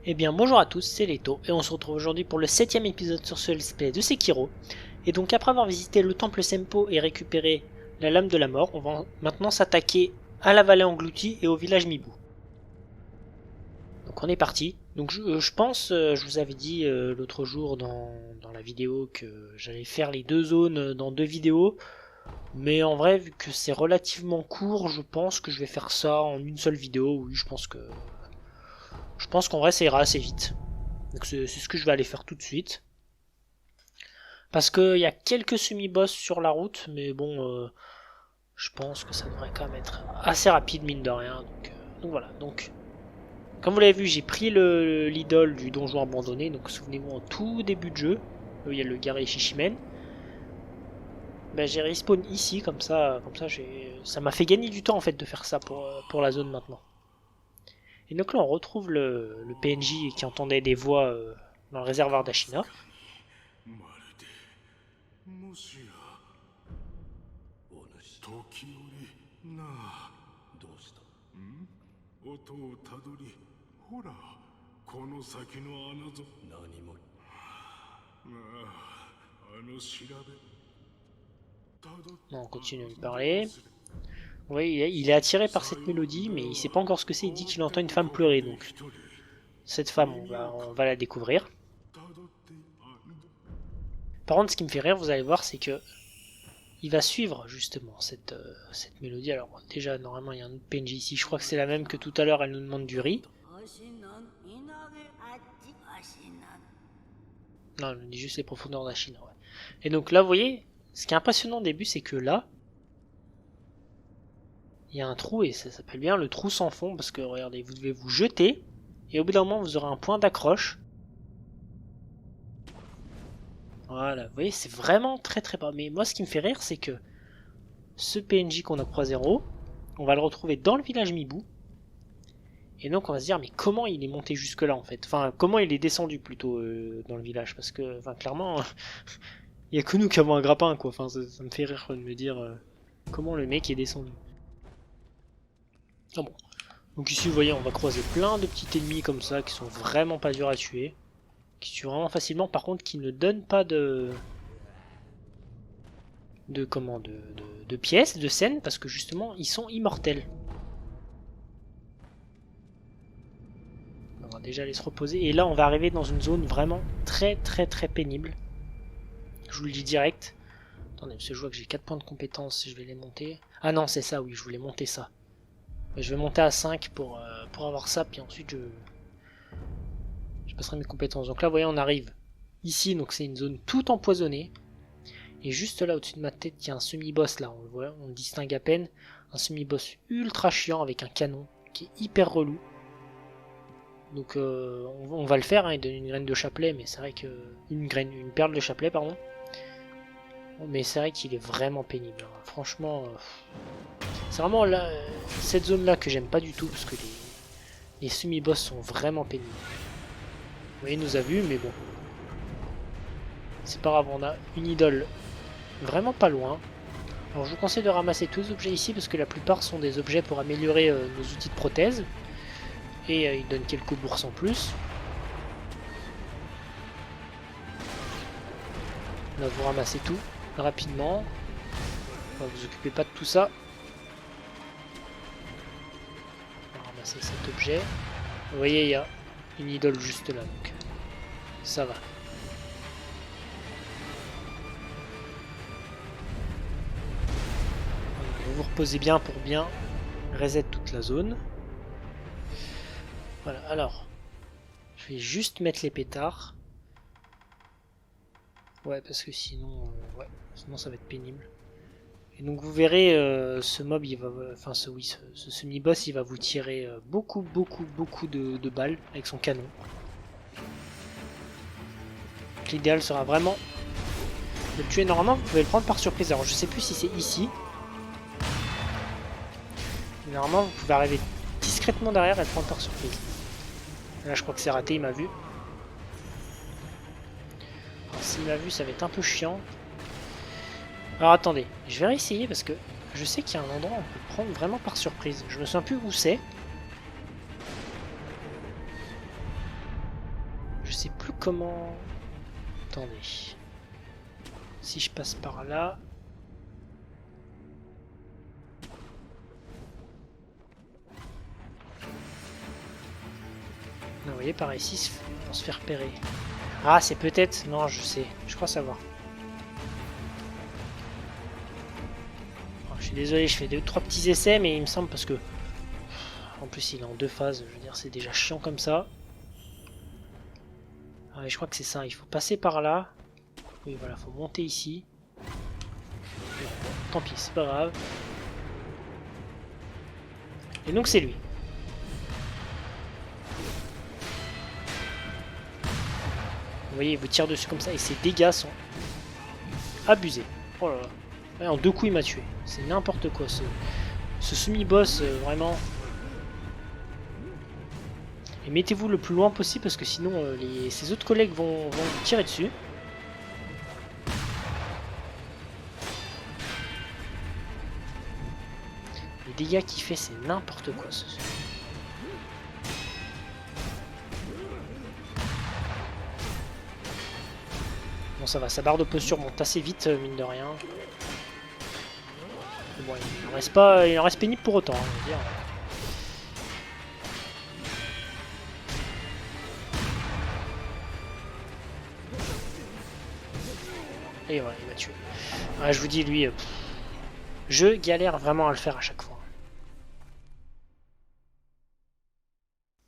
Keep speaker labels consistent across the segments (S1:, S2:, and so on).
S1: Eh bien bonjour à tous, c'est Leto et on se retrouve aujourd'hui pour le 7ème épisode sur ce let's play de Sekiro. Et donc après avoir visité le temple Senpou et récupéré la lame de la mort, on va maintenant s'attaquer à la vallée engloutie et au village Mibu. Donc on est parti. Donc je pense, je vous avais dit l'autre jour dans la vidéo que j'allais faire les deux zones dans deux vidéos. Mais en vrai, vu que c'est relativement court, je pense que je vais faire ça en une seule vidéo. Oui, je pense qu'en vrai ça ira assez vite. Donc c'est ce que je vais aller faire tout de suite. Parce qu'il y a quelques semi-boss sur la route, mais bon, je pense que ça devrait quand même être assez rapide, mine de rien. Donc voilà, donc comme vous l'avez vu, j'ai pris l'idole du donjon abandonné, donc souvenez-vous en tout début de jeu, où il y a le guerrier Shishimen. Ben, j'ai respawn ici, comme ça ça m'a fait gagner du temps en fait de faire ça pour la zone maintenant. Et donc là on retrouve le PNJ qui entendait des voix dans le réservoir d'Ashina.
S2: もしや時折なあどうした音をたどりほらこの先の穴ぞ何もあの調べ
S1: On continue de lui parler. Oui, il est attiré par cette mélodie, mais il sait pas encore ce que c'est. Il dit qu'il entend une femme pleurer, donc cette femme, on va la découvrir. Par contre, ce qui me fait rire, vous allez voir, c'est que il va suivre justement cette mélodie. Alors déjà, normalement, il y a un autre PNJ ici. Je crois que c'est la même que tout à l'heure. Elle nous demande du riz. Non, elle nous dit juste les profondeurs de la Chine. Ouais. Et donc là, vous voyez, ce qui est impressionnant au début, c'est que là, il y a un trou et ça s'appelle bien le trou sans fond parce que regardez, vous devez vous jeter et au bout d'un moment, vous aurez un point d'accroche. Voilà, vous voyez, c'est vraiment très très bas. Mais moi, ce qui me fait rire, c'est que ce PNJ qu'on a croisé en haut, on va le retrouver dans le village Mibu. Et donc on va se dire, mais comment il est monté jusque là en fait? Enfin, comment il est descendu plutôt dans le village? Parce que, enfin, clairement, il n'y a que nous qui avons un grappin quoi. Enfin, ça me fait rire de me dire comment le mec est descendu. Ah bon. Donc ici, vous voyez, on va croiser plein de petits ennemis comme ça qui sont vraiment pas durs à tuer. Qui tuent vraiment facilement, par contre, qui ne donnent pas de pièces, de scènes, parce que justement, ils sont immortels. On va déjà aller se reposer. Et là, on va arriver dans une zone vraiment très très très pénible. Je vous le dis direct. Attendez, parce que je vois que j'ai 4 points de compétence, je vais les monter. Ah non, c'est ça, oui, je voulais monter ça. Mais je vais monter à 5 pour avoir ça, puis ensuite je passerai mes compétences. Donc là, vous voyez, on arrive ici, donc c'est une zone toute empoisonnée. Et juste là, au-dessus de ma tête, il y a un semi-boss là, on le voit, on le distingue à peine. Un semi-boss ultra chiant avec un canon qui est hyper relou. Donc on va le faire, hein, il donne une graine de chapelet, mais c'est vrai que... Une perle de chapelet, pardon. Mais c'est vrai qu'il est vraiment pénible. Hein. Franchement, c'est vraiment là, cette zone-là que j'aime pas du tout, parce que les semi-boss sont vraiment pénibles. Vous voyez, il nous a vus, mais bon. C'est pas grave, on a une idole vraiment pas loin. Alors je vous conseille de ramasser tous les objets ici, parce que la plupart sont des objets pour améliorer nos outils de prothèse. Et il donne quelques bourses en plus. Là, vous ramassez tout rapidement. Ne vous occupez pas de tout ça. On va ramasser cet objet. Vous voyez, il y a une idole juste là, donc ça va. Vous vous reposez bien pour bien reset toute la zone. Voilà, alors, je vais juste mettre les pétards. Ouais, parce que sinon, sinon ça va être pénible. Et donc vous verrez, ce mob, il va, enfin ce semi-boss, il va vous tirer beaucoup de balles avec son canon. L'idéal sera vraiment de le tuer. Normalement, vous pouvez le prendre par surprise. Alors je sais plus si c'est ici. Mais normalement, vous pouvez arriver discrètement derrière et le prendre par surprise. Là, je crois que c'est raté, il m'a vu. S'il m'a vu, ça va être un peu chiant. Alors attendez, je vais réessayer parce que je sais qu'il y a un endroit où on peut le prendre vraiment par surprise. Je me souviens plus où c'est. sais plus comment... Attendez. Si je passe par là... Vous voyez, par ici, on se fait repérer. Ah, c'est peut-être... Non, je sais. Je crois savoir. Je suis désolé, je fais 2-3 petits essais, mais il me semble parce que... En plus, il est en 2 phases. Je veux dire, c'est déjà chiant comme ça. Ah, je crois que c'est ça. Il faut passer par là. Oui, voilà, faut monter ici. Bon, tant pis, c'est pas grave. Et donc, c'est lui. Vous voyez, il vous tire dessus comme ça et ses dégâts sont abusés. Oh là là. Ouais, en 2 coups, il m'a tué. C'est n'importe quoi, ce semi-boss, vraiment. Et mettez-vous le plus loin possible parce que sinon, ses autres collègues vont vous tirer dessus. Les dégâts qu'il fait, c'est n'importe quoi, ce Bon, ça va, sa barre de posture monte assez vite, mine de rien. Mais bon, il en reste pénible pour autant, on va dire. Et voilà, il m'a tué. Ouais, je vous dis, lui, je galère vraiment à le faire à chaque fois.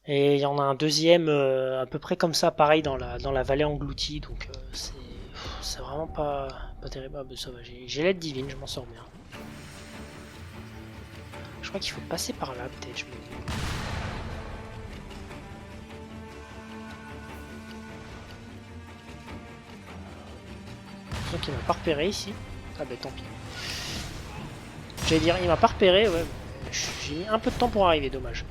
S1: Et il y en a un deuxième à peu près comme ça, pareil, dans la vallée engloutie, donc c'est vraiment pas terrible. Ah, bah, ça va, j'ai l'aide divine, je m'en sors bien. Je crois qu'il faut passer par là, peut-être, je me dis. Donc il m'a pas repéré ici. Ah bah tant pis. J'allais dire, il m'a pas repéré, ouais. J'ai mis un peu de temps pour arriver, dommage.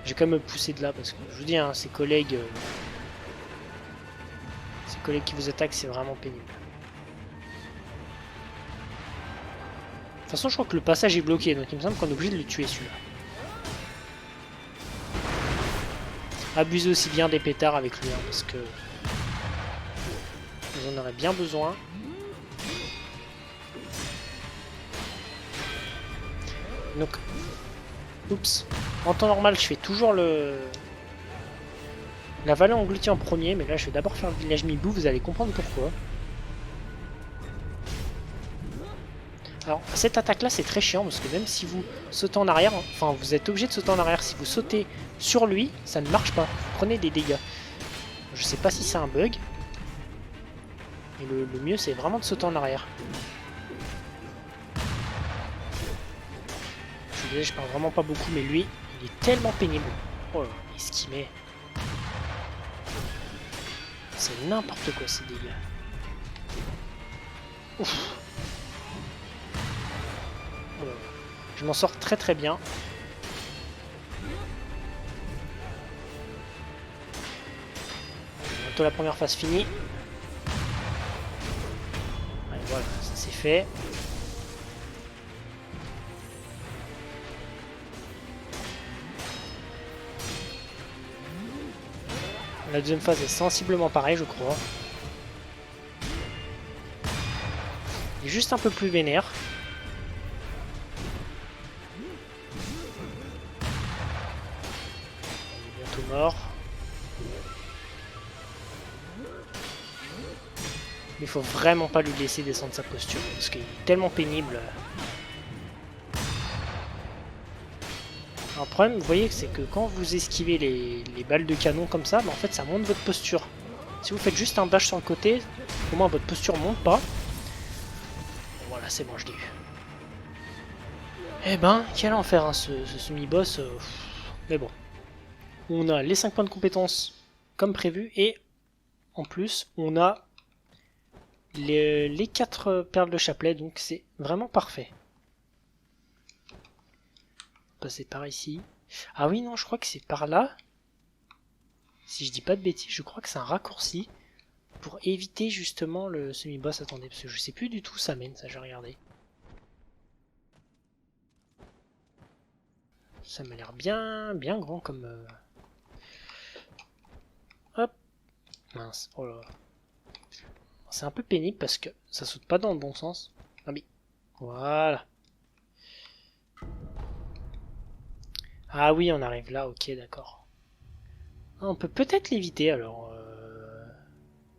S1: J'ai quand même me poussé de là parce que je vous dis, hein, ses collègues qui vous attaquent, c'est vraiment pénible. De toute façon, je crois que le passage est bloqué, donc il me semble qu'on est obligé de le tuer celui-là. Abusez aussi bien des pétards avec lui, hein, parce que vous en aurez bien besoin. Donc, oups. En temps normal, je fais toujours la vallée engloutie en premier, mais là, je vais d'abord faire le village Mibou, vous allez comprendre pourquoi. Alors, cette attaque-là, c'est très chiant, parce que même si vous sautez en arrière, enfin, vous êtes obligé de sauter en arrière. Si vous sautez sur lui, ça ne marche pas. Vous prenez des dégâts. Je sais pas si c'est un bug. Mais le mieux, c'est vraiment de sauter en arrière. Je suis désolé, je parle vraiment pas beaucoup, mais lui, il est tellement pénible. Oh là, ce qu'il met. C'est n'importe quoi, ces dégâts. Ouf. Je m'en sors très très bien. Bientôt la première phase finie. Ouais, voilà, ça c'est fait. La deuxième phase est sensiblement pareil, je crois. Il est juste un peu plus vénère. Il est bientôt mort. Mais il faut vraiment pas lui laisser descendre sa posture, parce qu'il est tellement pénible. Un problème, vous voyez, c'est que quand vous esquivez les balles de canon comme ça, bah en fait ça monte votre posture. Si vous faites juste un dash sur le côté, au moins votre posture monte pas. Voilà, c'est bon, je l'ai eu. Eh ben, quel enfer hein, ce semi-boss. Mais bon. On a les 5 points de compétence comme prévu, et en plus, on a les 4 perles de chapelet, donc c'est vraiment parfait. Passer par ici. Ah oui, non, je crois que c'est par là. Si je dis pas de bêtises, je crois que c'est un raccourci pour éviter justement le semi-boss. Attendez, parce que je sais plus du tout où ça mène, ça, je vais regarder. Ça m'a l'air bien grand comme Mince, oh là là. C'est un peu pénible parce que ça saute pas dans le bon sens. Ah mais, voilà. Ah oui, on arrive là, ok, d'accord. Ah, on peut peut-être l'éviter alors.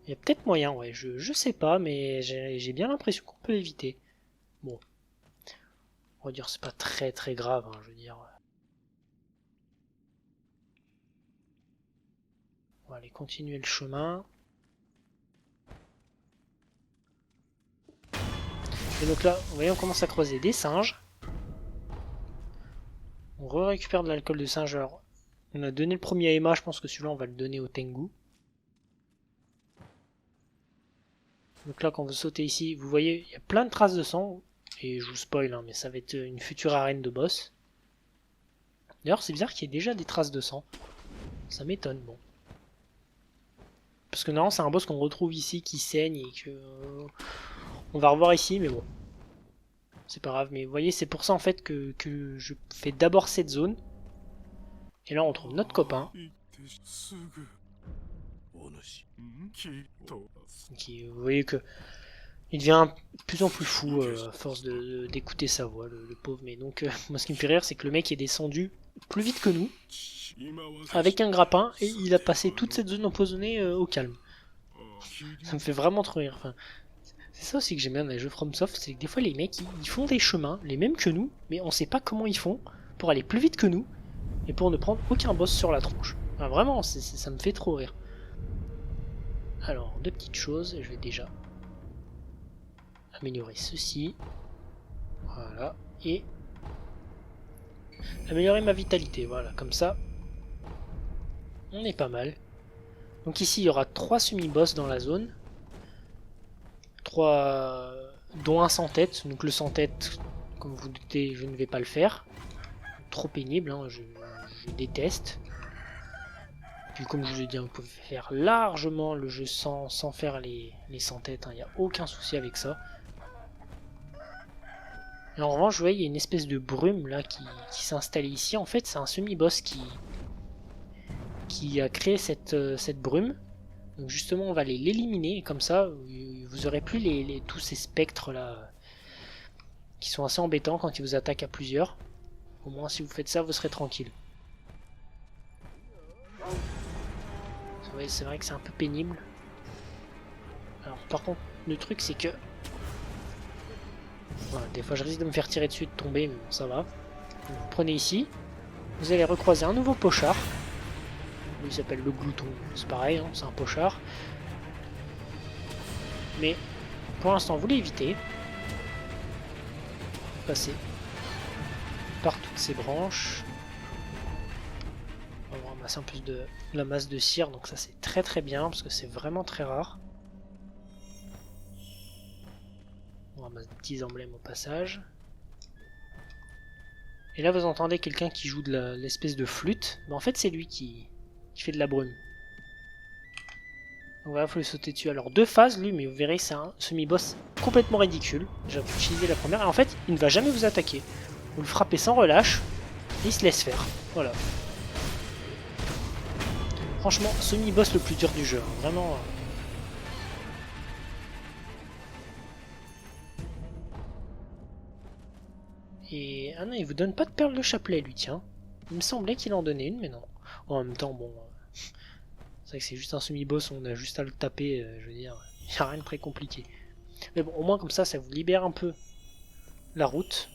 S1: Il y a peut-être moyen, ouais, je sais pas, mais j'ai bien l'impression qu'on peut l'éviter. Bon. On va dire c'est pas très très grave, hein, je veux dire. On va aller continuer le chemin. Et donc là, vous voyez, on commence à croiser des singes. On récupère de l'alcool de singe. Alors, on a donné le premier à Emma, je pense que celui-là, on va le donner au Tengu. Donc là, quand vous sautez ici, vous voyez, il y a plein de traces de sang. Et je vous spoil, hein, mais ça va être une future arène de boss. D'ailleurs, c'est bizarre qu'il y ait déjà des traces de sang. Ça m'étonne, bon. Parce que normalement, c'est un boss qu'on retrouve ici qui saigne et que... on va revoir ici, mais bon. C'est pas grave, mais vous voyez, c'est pour ça en fait que je fais d'abord cette zone. Et là, on trouve notre copain. Qui, vous voyez que il devient de plus en plus fou à force d'écouter sa voix, le pauvre. Mais donc, moi, ce qui me fait rire, c'est que le mec est descendu plus vite que nous, avec un grappin, et il a passé toute cette zone empoisonnée au calme. Ça me fait vraiment trop rire. Enfin, c'est ça aussi que j'aime bien dans les jeux FromSoft, c'est que des fois les mecs ils font des chemins, les mêmes que nous, mais on sait pas comment ils font pour aller plus vite que nous, et pour ne prendre aucun boss sur la tronche. Enfin, vraiment, ça me fait trop rire. Alors, deux petites choses, je vais déjà améliorer ceci. Voilà, et améliorer ma vitalité, voilà, comme ça, on est pas mal. Donc ici, il y aura 3 semi-boss dans la zone. 3, dont un sans tête. Donc le sans tête, comme vous doutez, je ne vais pas le faire. Trop pénible, hein, je déteste. Puis comme je vous ai dit, vous pouvez faire largement le jeu sans faire les sans têtes. Il n'y a aucun souci avec ça. Et en revanche, vous voyez, il y a une espèce de brume là qui s'installe ici. En fait, c'est un semi-boss qui a créé cette brume. Donc justement, on va l'éliminer, et comme ça, vous aurez plus tous ces spectres là qui sont assez embêtants quand ils vous attaquent à plusieurs. Au moins, si vous faites ça, vous serez tranquille. C'est vrai que c'est un peu pénible. Alors, par contre, le truc, c'est que... Voilà, des fois, je risque de me faire tirer dessus et de tomber, mais bon, ça va. Donc, vous prenez ici. Vous allez recroiser un nouveau pochard. Lui, il s'appelle le glouton. C'est pareil, hein, c'est un pochard. Mais, pour l'instant, vous l'évitez. Passez par toutes ces branches. On va ramasser un peu de la masse de cire, donc ça c'est très très bien parce que c'est vraiment très rare. On ramasse des petits emblèmes au passage. Et là vous entendez quelqu'un qui joue de l'espèce de flûte. Mais en fait c'est lui qui fait de la brume. Donc voilà, il faut le sauter dessus. Alors 2 phases lui, mais vous verrez c'est un semi-boss complètement ridicule. J'ai utilisé la première et en fait il ne va jamais vous attaquer. Vous le frappez sans relâche et il se laisse faire. Voilà. Franchement, semi-boss le plus dur du jeu, hein. Vraiment. Et ah non, il vous donne pas de perle de chapelet lui, tiens. Il me semblait qu'il en donnait une, mais non. En même temps, bon, c'est vrai que c'est juste un semi-boss, on a juste à le taper, je veux dire, il n'y a rien de très compliqué. Mais bon, au moins comme ça vous libère un peu la route.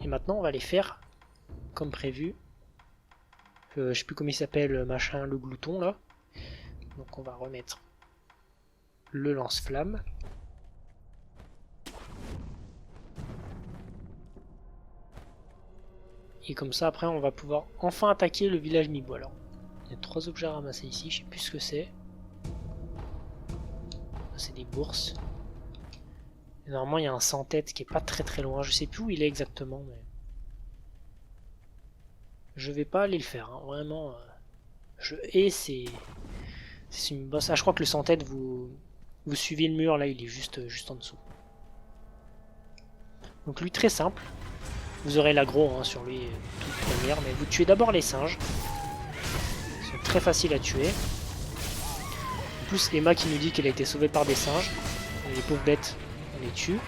S1: Et maintenant, on va les faire comme prévu. Je sais plus comment il s'appelle, machin, le glouton là. Donc on va remettre le lance-flamme. Et comme ça après on va pouvoir enfin attaquer le village Mibo. Alors il y a 3 objets à ramasser ici, je sais plus ce que c'est. C'est des bourses. Et normalement il y a un sans-tête qui est pas très très loin, je sais plus où il est exactement, mais je vais pas aller le faire, hein. Vraiment. Je hais ces boss. Ah, je crois que le sans-tête, vous suivez le mur, là, il est juste en dessous. Donc lui, très simple. Vous aurez l'aggro hein, sur lui de toute manière, mais vous tuez d'abord les singes. Ils sont très faciles à tuer. plus Emma qui nous dit qu'elle a été sauvée par des singes. Et les pauvres bêtes, on les tue.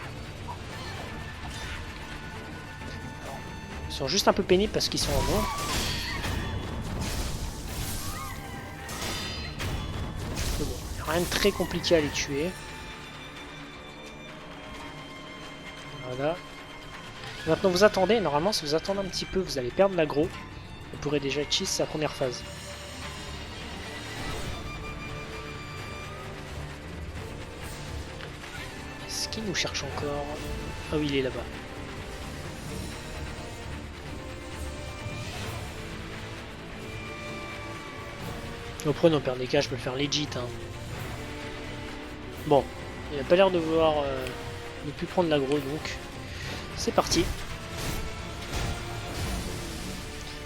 S1: Alors, ils sont juste un peu pénibles parce qu'ils sont en nombre. Mais bon, il n'y a rien de très compliqué à les tuer. Voilà. Maintenant vous attendez, normalement si vous attendez un petit peu vous allez perdre l'aggro. Vous pourrez déjà cheese sa première phase. Est-ce qu'il nous cherche encore? Ah oui il est là-bas. Au prenons, on perd des cas, je peux le faire legit. Hein. Bon, il a pas l'air de vouloir ne plus prendre l'aggro donc. C'est parti.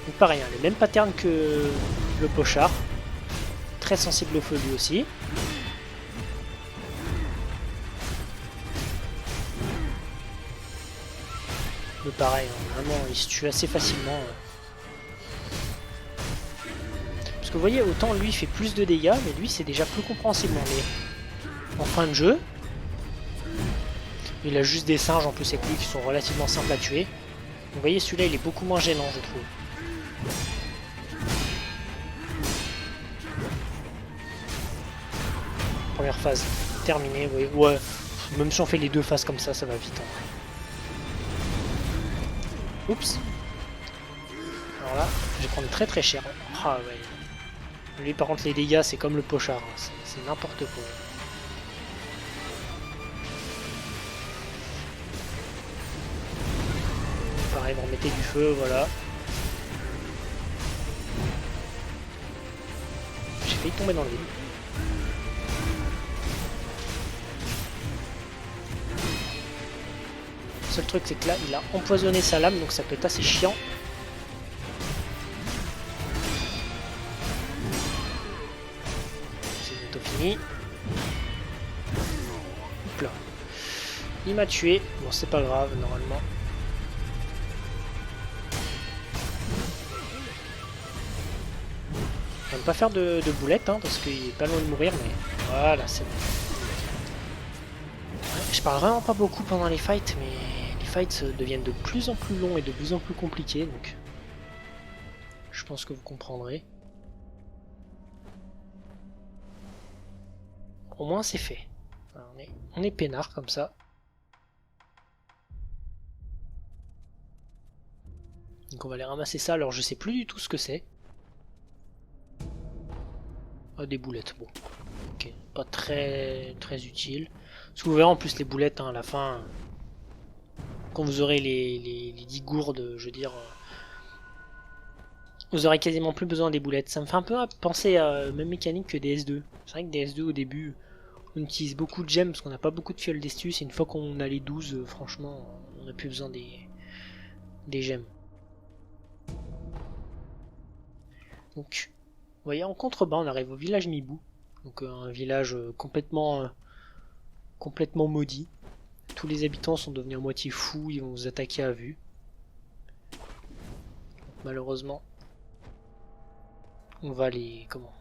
S1: Donc pareil, hein, les mêmes patterns que le pochard. Très sensible au feu lui aussi. Mais pareil, hein, vraiment il se tue assez facilement. Parce que vous voyez, autant lui il fait plus de dégâts, mais lui c'est déjà plus compréhensiblement. Mais en fin de jeu, il a juste des singes en plus avec lui qui sont relativement simples à tuer. Vous voyez, celui-là il est beaucoup moins gênant je trouve. Première phase terminée, vous voyez. Ouais, même si on fait les deux phases comme ça va vite. Hein. Oups. Alors là, je vais prendre très très cher. Ah ouais. Lui par contre les dégâts c'est comme le pochard, hein. C'est n'importe quoi. Pareil, vous remettez du feu, voilà. J'ai failli tomber dans le vide. Le seul truc c'est que là il a empoisonné sa lame donc ça peut être assez chiant. C'est bientôt fini. Hop là. Il m'a tué, bon c'est pas grave normalement. Je vais pas faire de boulettes hein, parce qu'il est pas loin de mourir mais voilà c'est bon. Ouais, je parle vraiment pas beaucoup pendant les fights mais les fights deviennent de plus en plus longs et de plus en plus compliqués donc je pense que vous comprendrez. Au moins c'est fait. Alors, on est peinard comme ça. Donc on va aller ramasser ça, alors je sais plus du tout ce que c'est. Ah, des boulettes, bon. Ok, pas très utile. Parce que vous verrez en plus les boulettes hein, à la fin, quand vous aurez les 10 gourdes, je veux dire, vous aurez quasiment plus besoin des boulettes. Ça me fait un peu penser à la même mécanique que des S2. C'est vrai que des S2 au début, on utilise beaucoup de gemmes parce qu'on n'a pas beaucoup de fioles d'estus. Et une fois qu'on a les 12, franchement, on n'a plus besoin des gemmes. Donc, vous voyez, en contrebas, on arrive au village Mibou. Donc un village complètement maudit. Tous les habitants sont devenus à moitié fous, ils vont vous attaquer à vue. Malheureusement, on va les... comment?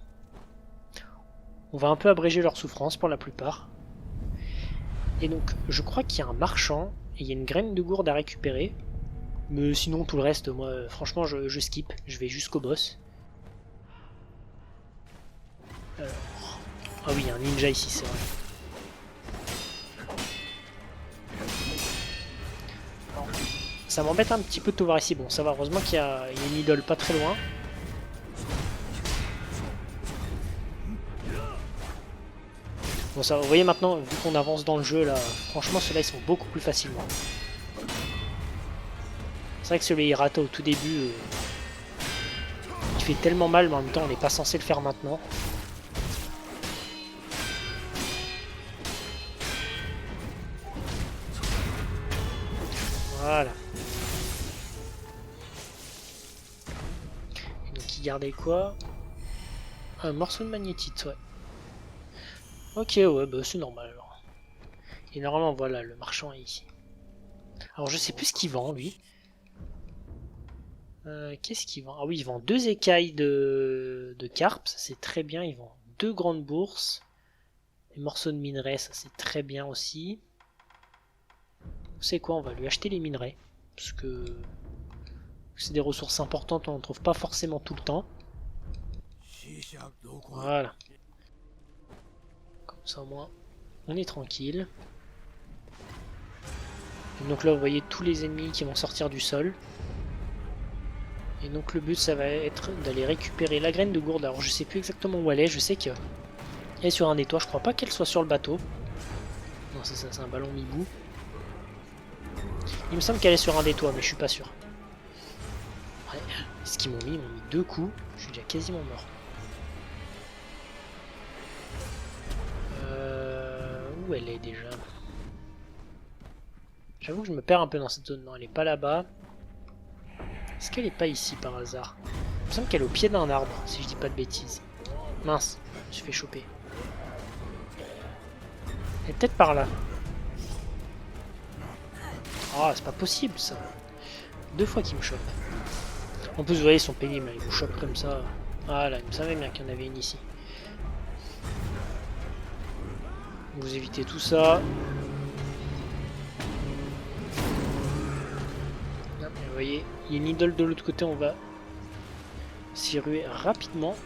S1: On va un peu abréger leur souffrance pour la plupart. Et donc, je crois qu'il y a un marchand, et il y a une graine de gourde à récupérer. Mais sinon, tout le reste, moi, franchement, je skip. Je vais jusqu'au boss. Alors... Ah oui, il y a un ninja ici, c'est vrai. Alors, ça m'embête un petit peu de te voir ici. Bon, ça va, heureusement qu'il y a une idole pas très loin. Bon, ça, vous voyez maintenant, vu qu'on avance dans le jeu, là, franchement, ceux-là, ils sont beaucoup plus facilement. C'est vrai que celui Hirata, au tout début, il fait tellement mal, mais en même temps, on n'est pas censé le faire maintenant. Voilà. Et donc il gardait quoi? Un morceau de magnétite, ouais. Ok, ouais, bah c'est normal alors. Et normalement, voilà, le marchand est ici. Alors je sais plus ce qu'il vend, lui. Qu'est-ce qu'il vend? Ah oui, il vend 2 écailles de carpe, ça c'est très bien. Il vend 2 grandes bourses. Les morceaux de minerais, ça c'est très bien aussi. Vous savez quoi, on va lui acheter les minerais. Parce que c'est des ressources importantes, on n'en trouve pas forcément tout le temps. Voilà. Comme ça au moins, on est tranquille. Et donc là, vous voyez tous les ennemis qui vont sortir du sol. Et donc le but, ça va être d'aller récupérer la graine de gourde. Alors je sais plus exactement où elle est, je sais qu'elle est sur un des toits. Je crois pas qu'elle soit sur le bateau. Non, c'est ça, c'est un ballon mibou. Il me semble qu'elle est sur un des toits, mais je suis pas sûr. Ouais. Ce qu'ils m'ont mis, ils m'ont mis 2 coups. Je suis déjà quasiment mort. Où elle est déjà? J'avoue que je me perds un peu dans cette zone. Non, elle est pas là-bas. Est-ce qu'elle est pas ici par hasard? Il me semble qu'elle est au pied d'un arbre, si je dis pas de bêtises. Mince, je me suis fait choper. Elle est peut-être par là. Ah, c'est pas possible ça. 2 fois qu'il me chope. En plus, vous voyez, ils sont pénibles, ils vous chopent comme ça. Ah là, il me savait bien qu'il y en avait une ici. Vous évitez tout ça. Vous voyez, il y a une idole de l'autre côté, on va s'y ruer rapidement.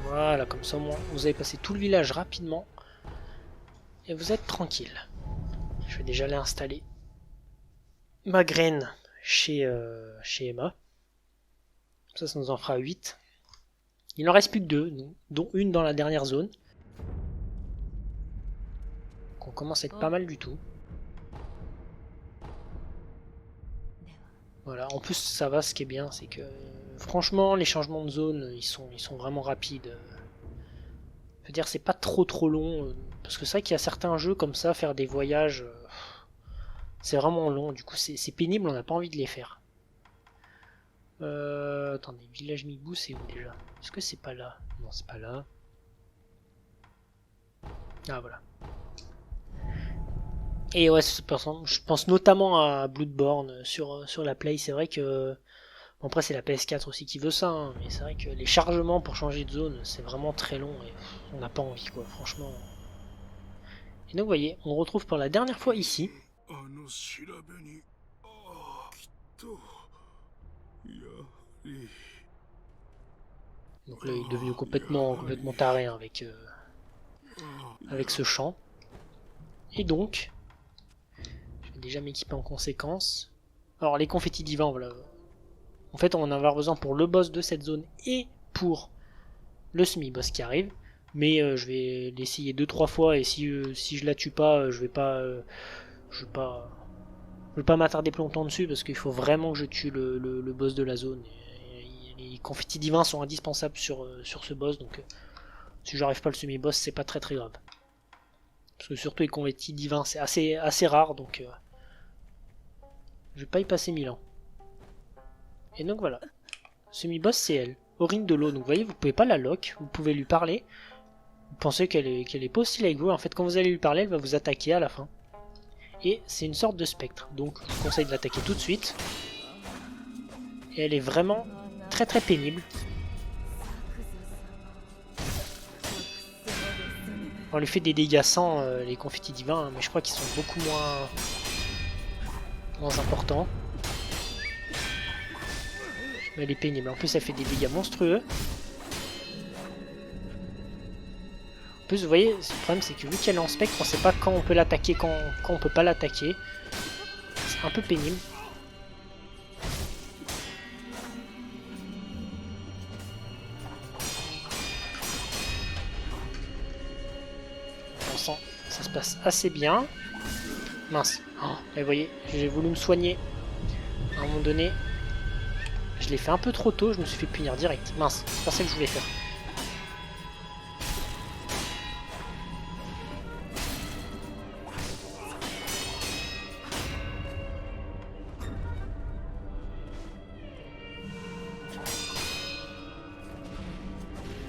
S1: Voilà, comme ça au moins vous avez passé tout le village rapidement. Et vous êtes tranquille. Je vais déjà aller installer ma graine chez Emma. Ça nous en fera 8. Il n'en reste plus que 2, dont une dans la dernière zone. Donc on commence à être pas mal du tout. Voilà, en plus ça va, ce qui est bien, c'est que franchement les changements de zone, ils sont vraiment rapides. Je veux dire, c'est pas trop long, parce que c'est vrai qu'il y a certains jeux comme ça, faire des voyages, c'est vraiment long, du coup c'est pénible, on n'a pas envie de les faire. Attendez, village Mibou, c'est où déjà? Est-ce que c'est pas là? Non, c'est pas là. Ah voilà. Et ouais, je pense notamment à Bloodborne sur la Play. C'est vrai que... Bon, après, c'est la PS4 aussi qui veut ça, hein, mais c'est vrai que les chargements pour changer de zone, c'est vraiment très long et on n'a pas envie, quoi, franchement. Et donc, vous voyez, on retrouve pour la dernière fois ici. Donc là, il est devenu complètement taré hein, avec ce chant. Et donc... déjà m'équiper en conséquence. Alors les confettis divins, voilà. En fait on en va avoir besoin pour le boss de cette zone et pour le semi-boss qui arrive. Mais je vais l'essayer 2-3 fois et si je la tue pas, je vais pas m'attarder plus longtemps dessus parce qu'il faut vraiment que je tue le boss de la zone. Et les confettis divins sont indispensables sur ce boss, donc si j'arrive pas le semi-boss, c'est pas très grave. Parce que surtout les confettis divins, c'est assez rare, donc je vais pas y passer 1000 ans. Et donc voilà. Semi-boss, c'est elle. Aurine de l'eau. Donc vous voyez, vous pouvez pas la lock. Vous pouvez lui parler. Vous pensez qu'elle est pas hostile avec vous. En fait, quand vous allez lui parler, elle va vous attaquer à la fin. Et c'est une sorte de spectre. Donc je vous conseille de l'attaquer tout de suite. Et elle est vraiment très pénible. On lui fait des dégâts sans les confettis divins, hein, mais je crois qu'ils sont beaucoup moins importants. Mais elle est pénible. En plus, elle fait des dégâts monstrueux. En plus, vous voyez, le problème, c'est que vu qu'elle est en spectre, on sait pas quand on peut l'attaquer, quand on peut pas l'attaquer. C'est un peu pénible. Ça se passe assez bien. Mince. Oh, et vous voyez, j'ai voulu me soigner. À un moment donné, je l'ai fait un peu trop tôt, je me suis fait punir direct. Mince, c'est pas ça que je voulais faire.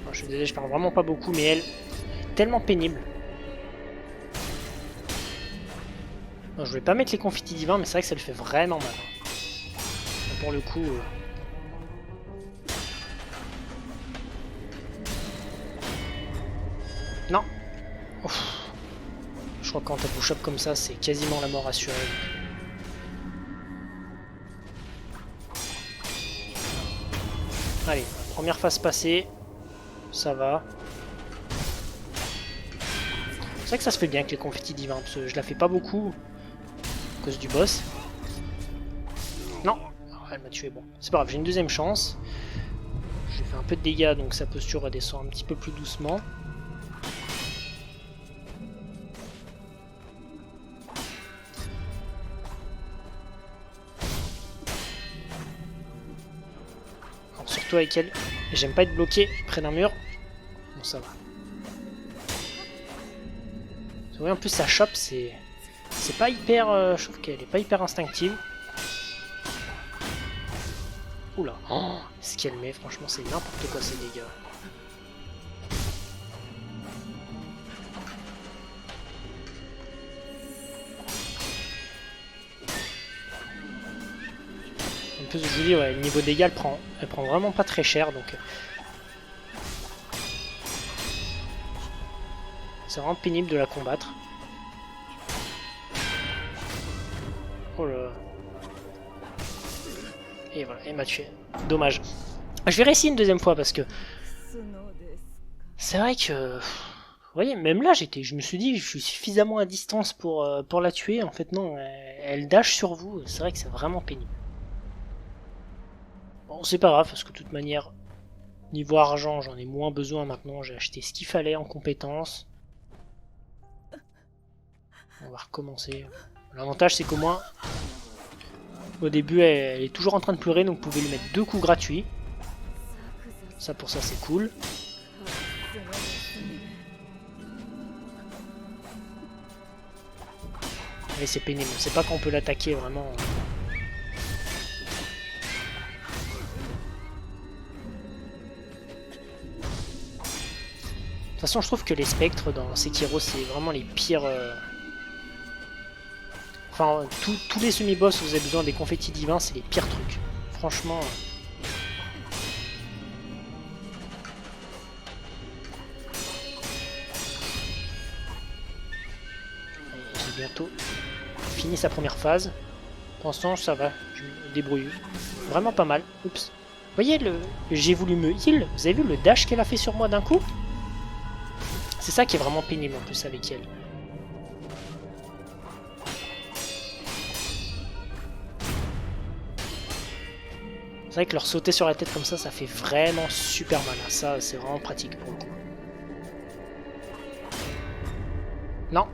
S1: Oh, je suis désolé, je parle vraiment pas beaucoup, mais elle est tellement pénible. Non, je voulais pas mettre les confettis divins, mais c'est vrai que ça le fait vraiment mal. Pour le coup... Non. Ouf. Je crois que quand elle vous chope comme ça, c'est quasiment la mort assurée. Allez, première phase passée. Ça va. C'est vrai que ça se fait bien avec les confettis divins, parce que je la fais pas beaucoup à cause du boss. Non, elle m'a tué, bon. C'est pas grave, j'ai une deuxième chance. J'ai fait un peu de dégâts, donc sa posture redescend un petit peu plus doucement. Alors, surtout avec elle, j'aime pas être bloqué près d'un mur. Bon, ça va. Vous voyez, en plus sa chope, c'est pas hyper... je trouve qu'elle est pas hyper instinctive. Oula, oh, ce qu'elle met, franchement, c'est n'importe quoi ces dégâts. En plus, je vous dis, ouais, le niveau dégâts, elle prend vraiment pas très cher, donc... C'est vraiment pénible de la combattre. Oh là. Et voilà, elle m'a tué. Dommage. Je vais réessayer une deuxième fois parce que... C'est vrai que... Vous voyez, même là, je me suis dit, je suis suffisamment à distance pour la tuer. En fait, non, elle dash sur vous. C'est vrai que c'est vraiment pénible. Bon, c'est pas grave, parce que de toute manière, niveau argent, j'en ai moins besoin maintenant. J'ai acheté ce qu'il fallait en compétences. On va recommencer. L'avantage, c'est qu'au moins, au début, elle est toujours en train de pleurer, donc vous pouvez lui mettre 2 coups gratuits. Ça, pour ça, c'est cool. Mais c'est pénible, on sait pas quand on peut l'attaquer vraiment. De toute façon, je trouve que les spectres dans Sekiro, c'est vraiment les pires... Enfin, tous les semi-boss où vous avez besoin des confettis divins, c'est les pires trucs. Franchement... J'ai bientôt fini sa première phase. Pour l'instant, ça va, je me débrouille. Vraiment pas mal. Oups. Vous voyez, j'ai voulu me heal. Vous avez vu le dash qu'elle a fait sur moi d'un coup? C'est ça qui est vraiment pénible en plus avec elle. C'est vrai que leur sauter sur la tête comme ça fait vraiment super mal. Ça, c'est vraiment pratique pour le coup. Non.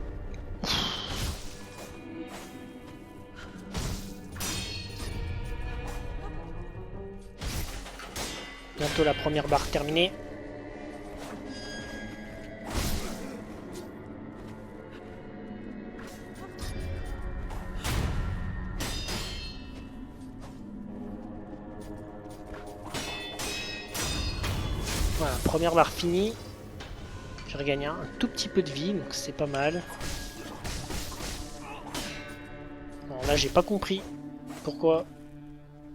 S1: Bientôt la première barre terminée. Voilà, première barre finie. J'ai regagné un tout petit peu de vie, donc c'est pas mal. Alors là, j'ai pas compris pourquoi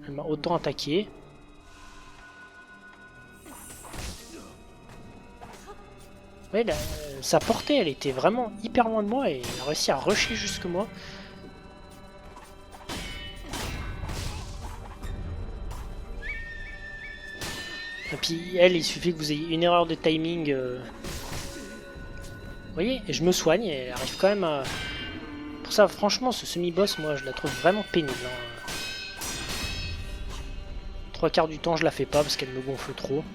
S1: elle m'a autant attaqué. Ouais, sa portée, elle était vraiment hyper loin de moi et elle a réussi à rusher jusque moi. Et puis elle, il suffit que vous ayez une erreur de timing. Vous voyez, et je me soigne et elle arrive quand même à... Pour ça, franchement, ce semi-boss, moi, je la trouve vraiment pénible. Hein. 3/4 du temps, je la fais pas parce qu'elle me gonfle trop.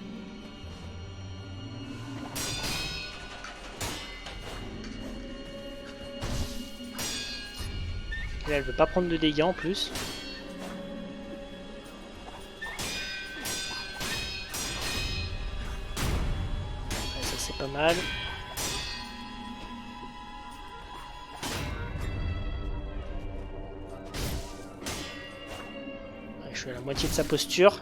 S1: Et là, elle veut pas prendre de dégâts en plus. Ouais, ça, c'est pas mal. Je suis à la moitié de sa posture.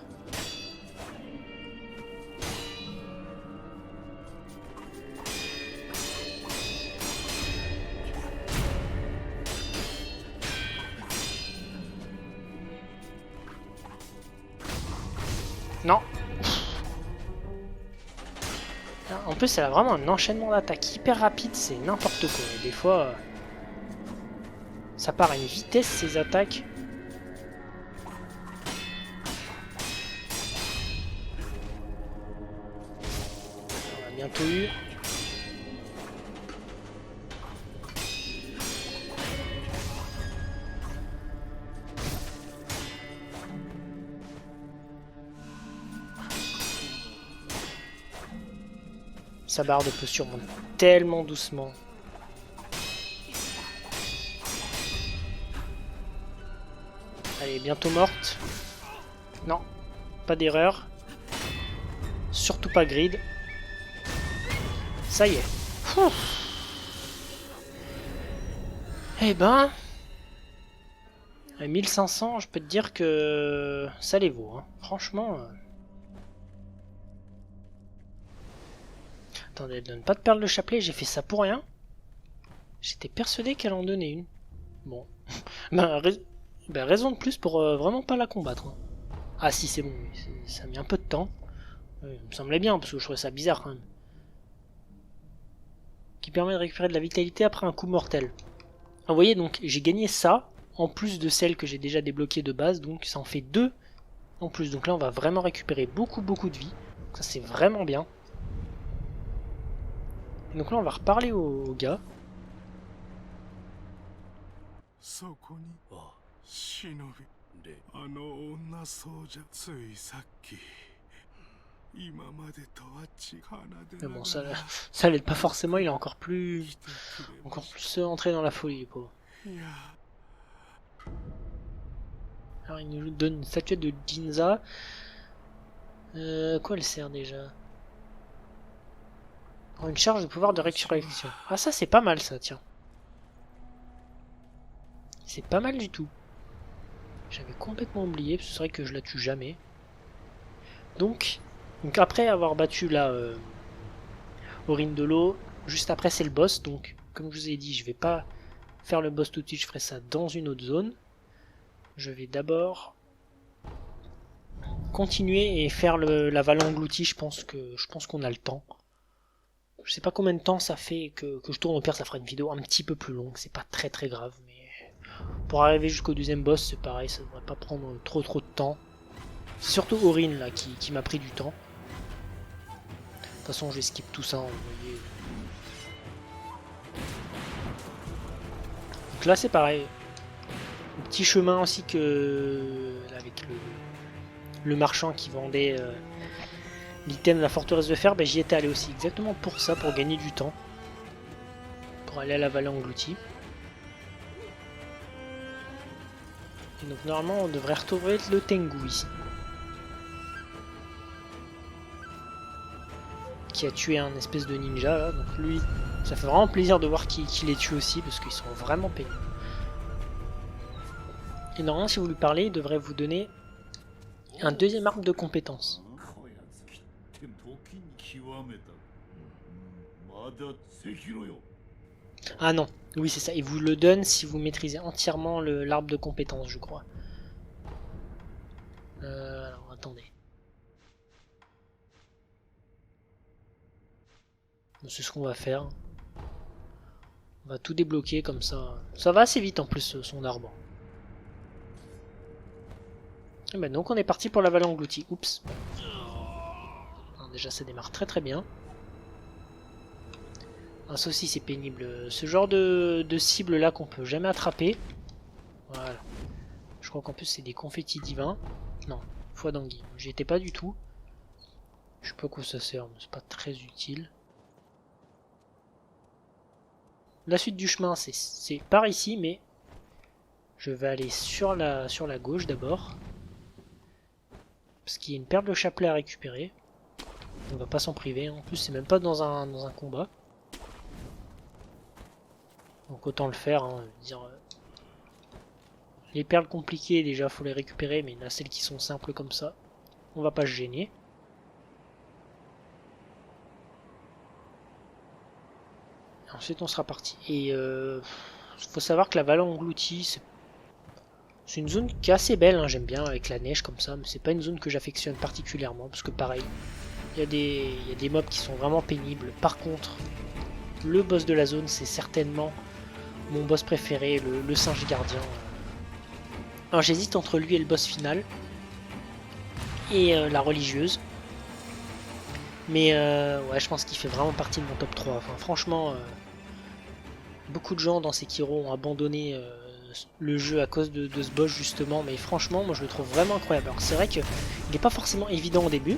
S1: Non. En plus, elle a vraiment un enchaînement d'attaques hyper rapide, c'est n'importe quoi. Et des fois, ça part à une vitesse, ces attaques. On a bientôt eu. Sa barre de posture monte tellement doucement. Elle est bientôt morte. Non, pas d'erreur. Surtout pas grid. Ça y est. Eh ben... À 1500, je peux te dire que ça les vaut. Hein. Franchement... Attendez, elle donne pas de perle de chapelet, j'ai fait ça pour rien. J'étais persuadé qu'elle en donnait une. Bon. Raison de plus pour vraiment pas la combattre. Hein. Ah si, c'est bon, ça a mis un peu de temps. Il me semblait bien, parce que je trouvais ça bizarre quand même. Qui permet de récupérer de la vitalité après un coup mortel. Vous voyez, donc j'ai gagné ça, en plus de celle que j'ai déjà débloquée de base, donc ça en fait 2 en plus. Donc là, on va vraiment récupérer beaucoup de vie. Donc ça, c'est vraiment bien. Et donc là, on va reparler au gars. Mais bon, ça l'aide pas forcément, il est encore plus entré dans la folie, pauvre. Alors, il nous donne une statuette de Ginza. Quoi elle sert déjà? Une charge de pouvoir de résurrection. Ah ça c'est pas mal ça, tiens. C'est pas mal du tout. J'avais complètement oublié, parce que c'est vrai que je la tue jamais. Donc après avoir battu là Aurine de l'eau, juste après c'est le boss. Donc comme je vous ai dit, je vais pas faire le boss tout de suite, je ferai ça dans une autre zone. Je vais d'abord continuer et faire la vallée engloutie. Je pense qu'on a le temps. Je sais pas combien de temps ça fait que je tourne, au pire ça fera une vidéo un petit peu plus longue, c'est pas très grave, mais pour arriver jusqu'au deuxième boss c'est pareil, ça devrait pas prendre trop de temps. C'est surtout Aurine là qui m'a pris du temps. De toute façon je vais skip tout ça, vous voyez. Donc là c'est pareil, un petit chemin aussi que avec le marchand qui vendait... l'item de la forteresse de fer, j'y étais allé aussi exactement pour ça, pour gagner du temps. Pour aller à la vallée engloutie. Et donc normalement on devrait retrouver le Tengu ici. Qui a tué un espèce de ninja là, donc lui, ça fait vraiment plaisir de voir qu'il les tue aussi, parce qu'ils sont vraiment pénibles. Et normalement si vous lui parlez, il devrait vous donner un deuxième arbre de compétences. Ah non, oui c'est ça, il vous le donne si vous maîtrisez entièrement l'arbre de compétences, je crois. Alors attendez. C'est ce qu'on va faire. On va tout débloquer comme ça. Ça va assez vite en plus son arbre. Et ben donc on est parti pour la vallée engloutie. Oups. Alors déjà ça démarre très bien. Ah, ça aussi c'est pénible. Ce genre de cible là qu'on peut jamais attraper. Voilà. Je crois qu'en plus c'est des confettis divins. Non, foi d'anguille. J'y étais pas du tout. Je sais pas à quoi ça sert, mais c'est pas très utile. La suite du chemin c'est par ici, mais je vais aller sur la gauche d'abord. Parce qu'il y a une perle de chapelet à récupérer. On va pas s'en priver. En plus c'est même pas dans un combat. Donc autant le faire, hein, dire les perles compliquées déjà faut les récupérer, mais là celles qui sont simples comme ça, on va pas se gêner. Et ensuite on sera parti. Et faut savoir que la vallée engloutie, c'est une zone qui est assez belle, hein, j'aime bien avec la neige comme ça, mais c'est pas une zone que j'affectionne particulièrement, parce que pareil, Il y a des mobs qui sont vraiment pénibles. Par contre, le boss de la zone, c'est certainement mon boss préféré, le singe gardien. Alors j'hésite entre lui et le boss final. Et la religieuse. Mais ouais, je pense qu'il fait vraiment partie de mon top 3. Enfin, franchement, beaucoup de gens dans Sekiro ont abandonné le jeu à cause de ce boss justement. Mais franchement, moi je le trouve vraiment incroyable. Alors c'est vrai qu'il n'est pas forcément évident au début.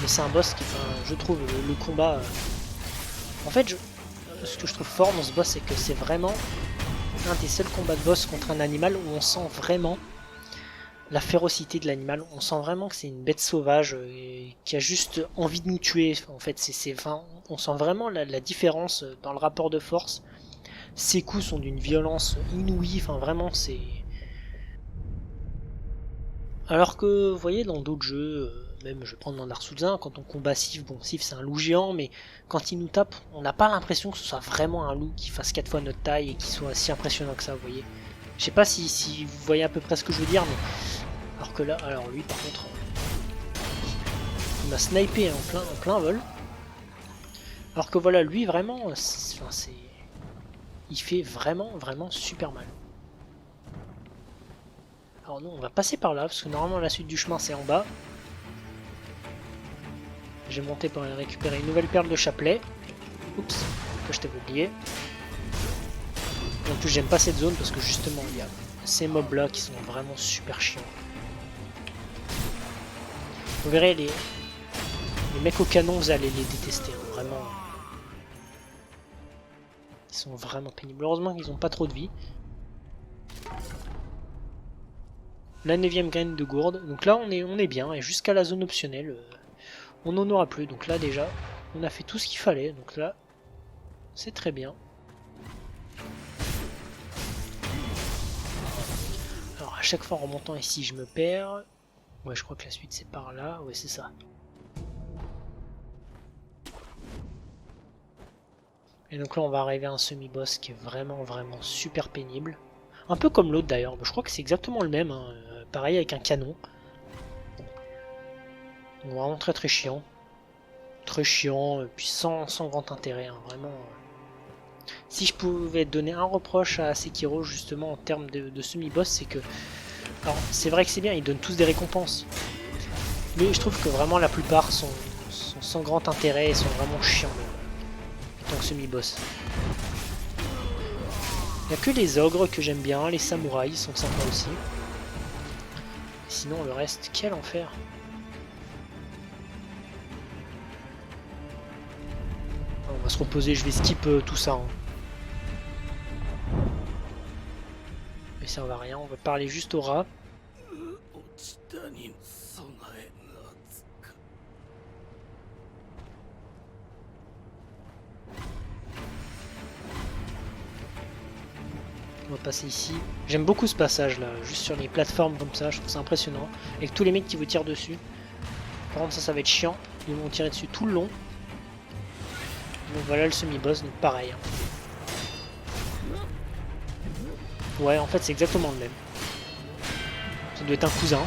S1: Mais c'est un boss qui, enfin, je trouve, le combat... En fait, ce que je trouve fort dans ce boss, c'est que c'est vraiment un des seuls combats de boss contre un animal où on sent vraiment la férocité de l'animal. On sent vraiment que c'est une bête sauvage qui a juste envie de nous tuer. En fait, enfin, on sent vraiment la différence dans le rapport de force. Ses coups sont d'une violence inouïe. Enfin, vraiment, c'est... Alors que, vous voyez, dans d'autres jeux, même je vais prendre dans Dark Souls 1, quand on combat Sif, bon, Sif c'est un loup géant, mais quand il nous tape, on n'a pas l'impression que ce soit vraiment un loup qui fasse 4 fois notre taille et qui soit si impressionnant que ça, vous voyez. Je sais pas si vous voyez à peu près ce que je veux dire, mais... Alors que là, alors lui par contre, il m'a snipé en plein vol. Alors que voilà, lui vraiment, il fait vraiment super mal. Alors nous, on va passer par là, parce que normalement la suite du chemin c'est en bas. J'ai monté pour aller récupérer une nouvelle perle de chapelet. Oups, que je t'avais oublié. En plus j'aime pas cette zone parce que justement il y a ces mobs là qui sont vraiment super chiants. Vous verrez les mecs au canon, vous allez les détester, hein, vraiment. Ils sont vraiment pénibles. Heureusement qu'ils ont pas trop de vie. La 9ème graine de gourde. Donc là on est bien, et jusqu'à la zone optionnelle, on n'en aura plus. Donc là déjà, on a fait tout ce qu'il fallait. Donc là, c'est très bien. Alors à chaque fois en remontant ici, je me perds. Ouais, je crois que la suite c'est par là. Ouais, c'est ça. Et donc là, on va arriver à un semi-boss qui est vraiment super pénible. Un peu comme l'autre d'ailleurs. Je crois que c'est exactement le même. Hein. Pareil avec un canon. Donc vraiment très chiant. Très chiant, puis sans grand intérêt. Hein. Vraiment. Si je pouvais donner un reproche à Sekiro justement en termes de semi-boss, c'est que... Alors c'est vrai que c'est bien, ils donnent tous des récompenses. Mais je trouve que vraiment la plupart sont sans grand intérêt et sont vraiment chiants en tant que semi-boss. Il n'y a que les ogres que j'aime bien, les samouraïs sont sympas aussi. Sinon le reste, quel enfer. On va se reposer, je vais skip tout ça. Hein. Mais ça va rien, on va parler juste au rat. On va passer ici. J'aime beaucoup ce passage là, juste sur les plateformes comme ça, je trouve ça impressionnant. Avec tous les mecs qui vous tirent dessus. Par contre ça va être chiant, ils vont tirer dessus tout le long. Donc voilà le semi-boss, donc pareil. Ouais, en fait c'est exactement le même. Ça doit être un cousin.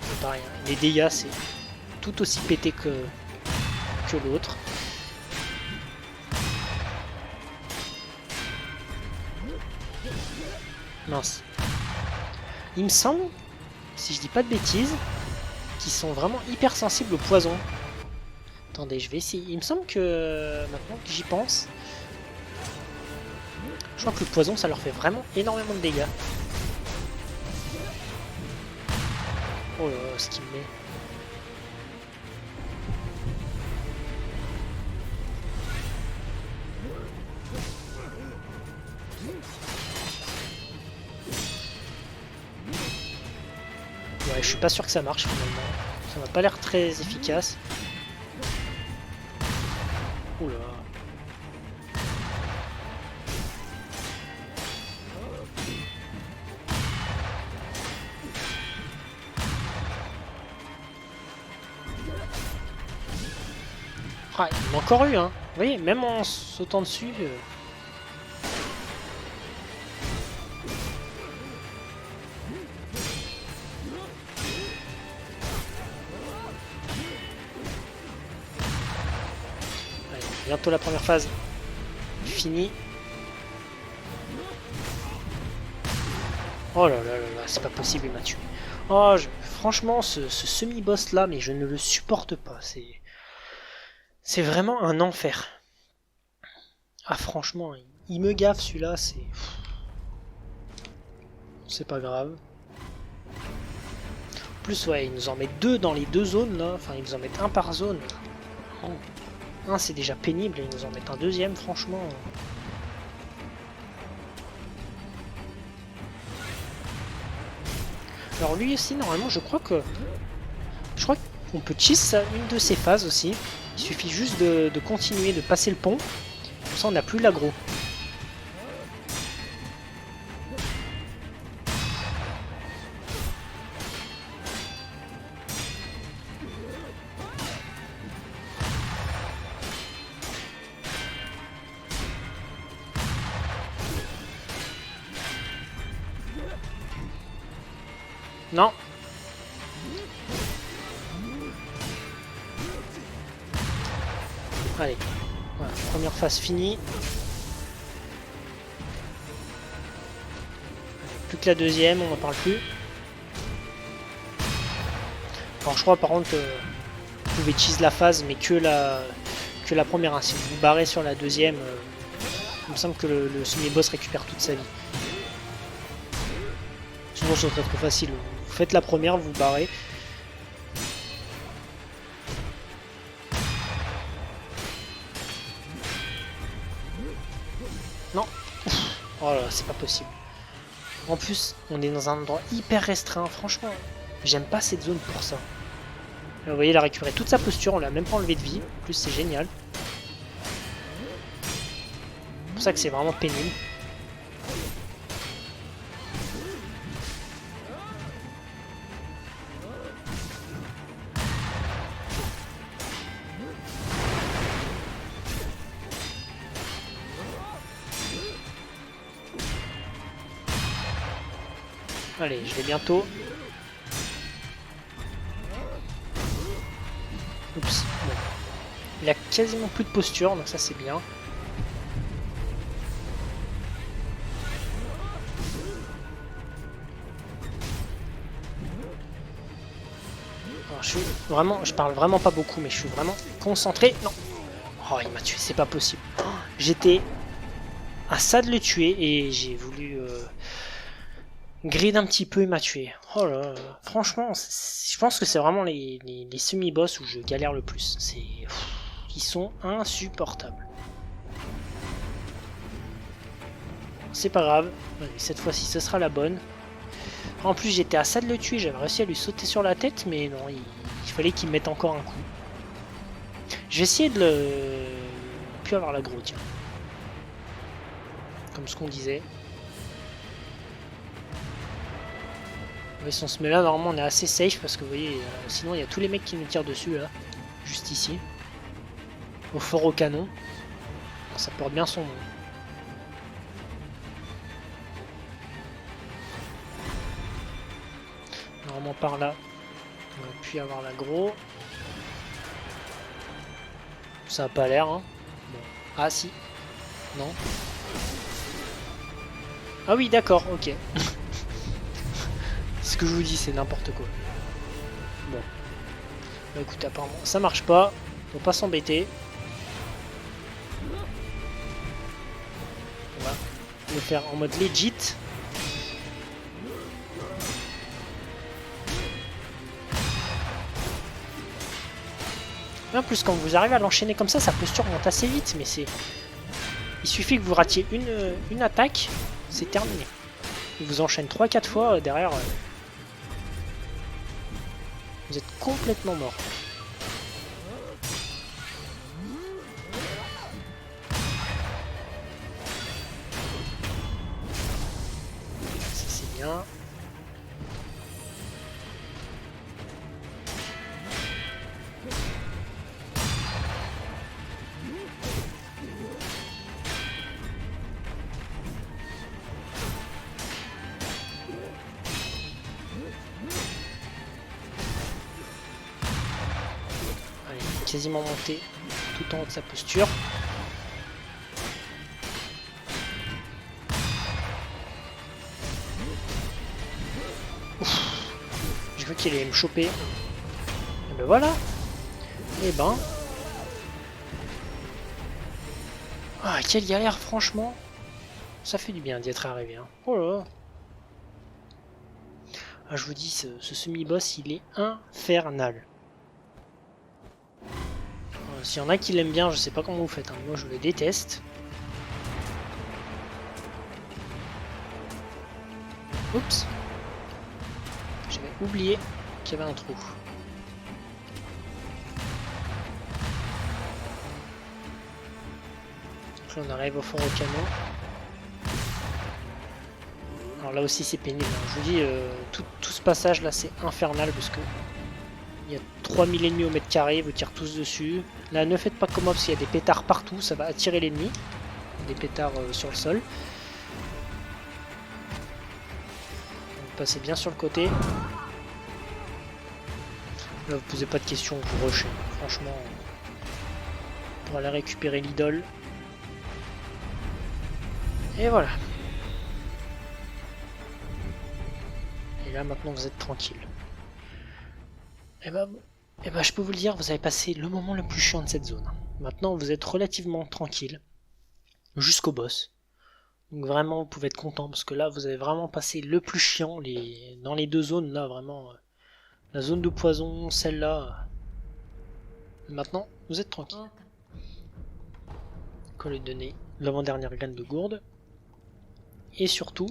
S1: C'est pareil, hein. Les dégâts c'est tout aussi pété que l'autre. Mince. Il me semble, si je dis pas de bêtises, qu'ils sont vraiment hyper sensibles au poison. Attendez, je vais essayer. Il me semble que, maintenant que j'y pense, je crois que le poison, ça leur fait vraiment énormément de dégâts. Oh là là, ce qu'il me met. Ouais, je suis pas sûr que ça marche finalement. Ça m'a pas l'air très efficace. Oula. Ah, il m'a encore eu, hein. Vous voyez, même en sautant dessus... Bientôt la première phase. Fini. Oh là là là là, c'est pas possible, il m'a tué. Oh, franchement, ce semi-boss là, mais je ne le supporte pas. C'est vraiment un enfer. Ah, franchement, il me gaffe celui-là, c'est pas grave. En plus, ouais, ils nous en mettent 2 dans les 2 zones là. Enfin, ils nous en mettent 1 par zone. Oh. Un, c'est déjà pénible, et ils nous en mettent un deuxième, franchement. Alors lui aussi, normalement, je crois qu'on peut cheese une de ces phases aussi. Il suffit juste de continuer, de passer le pont. Comme ça, on n'a plus l'aggro. Non. Allez. Voilà, première phase finie. Plus que la deuxième, on n'en parle plus. Alors je crois par contre vous pouvez cheese la phase mais que la première. Hein. Si vous vous barrez sur la deuxième, il me semble que le semi-boss récupère toute sa vie. Sinon c'est très trop facile. Vous faites la première, vous vous barrez. Non. Oh là, c'est pas possible. En plus, on est dans un endroit hyper restreint. Franchement, j'aime pas cette zone pour ça. Là, vous voyez, il a récupéré toute sa posture. On l'a même pas enlevé de vie. En plus, c'est génial. C'est pour ça que c'est vraiment pénible. Allez, je vais bientôt. Oups. Bon. Il a quasiment plus de posture, donc ça c'est bien. Alors, je parle vraiment pas beaucoup, mais je suis vraiment concentré. Non. Oh, il m'a tué, c'est pas possible. Oh, j'étais à ça de le tuer et j'ai voulu grid un petit peu et m'a tué. Oh là, là. Franchement, je pense que c'est vraiment les semi-boss où je galère le plus. Ils sont insupportables. C'est pas grave, cette fois-ci ce sera la bonne. En plus j'étais à ça de le tuer, j'avais réussi à lui sauter sur la tête, mais non, il fallait qu'il me mette encore un coup. Je vais essayer de le... Puis avoir l'aggro, tiens. Comme ce qu'on disait. Ouais, si on se met là, normalement on est assez safe parce que vous voyez, sinon il y a tous les mecs qui nous tirent dessus là, juste ici. Au fort au canon. Ça porte bien son nom. Normalement par là, on va puis avoir l'aggro. Ça a pas l'air, hein. Bon. Ah si. Non. Ah oui, d'accord, ok. Ce que je vous dis, c'est n'importe quoi. Bon. Bah écoute, apparemment, ça marche pas. Faut pas s'embêter. On va le faire en mode legit. En plus, quand vous arrivez à l'enchaîner comme ça, sa posture monte assez vite, mais c'est... Il suffit que vous ratiez une attaque, c'est terminé. Il vous enchaîne 3-4 fois derrière. Vous êtes complètement mort. Ça c'est bien. Quasiment monté. tout en haut de sa posture. J'ai cru qu'il allait me choper. Et ben voilà. Et ben. Ah, quelle galère, franchement. Ça fait du bien d'y être arrivé. Hein. Oh là là. Ah, je vous dis, ce semi-boss, il est infernal. S'il y en a qui l'aiment bien, je sais pas comment vous faites. Hein. Moi, je le déteste. Oups. J'avais oublié qu'il y avait un trou. Donc là, on arrive au fond au canon. Alors là aussi c'est pénible, hein. Je vous dis, tout ce passage là c'est infernal parce que il y a 3000 ennemis au mètre carré, ils vous tirent tous dessus. Là ne faites pas comme moi parce qu'il y a des pétards partout, ça va attirer l'ennemi. Des pétards sur le sol. Vous passez bien sur le côté. Là vous posez pas de questions, vous rushez. Franchement, pour aller récupérer l'idole. Et voilà. Et là maintenant vous êtes tranquille. Et bah je peux vous le dire, vous avez passé le moment le plus chiant de cette zone. Maintenant vous êtes relativement tranquille. Jusqu'au boss. Donc vraiment vous pouvez être content parce que là vous avez vraiment passé le plus chiant dans les deux zones là vraiment. La zone de poison, celle-là. Maintenant vous êtes tranquille. Collet de nez, l'avant-dernière graine de gourde. Et surtout,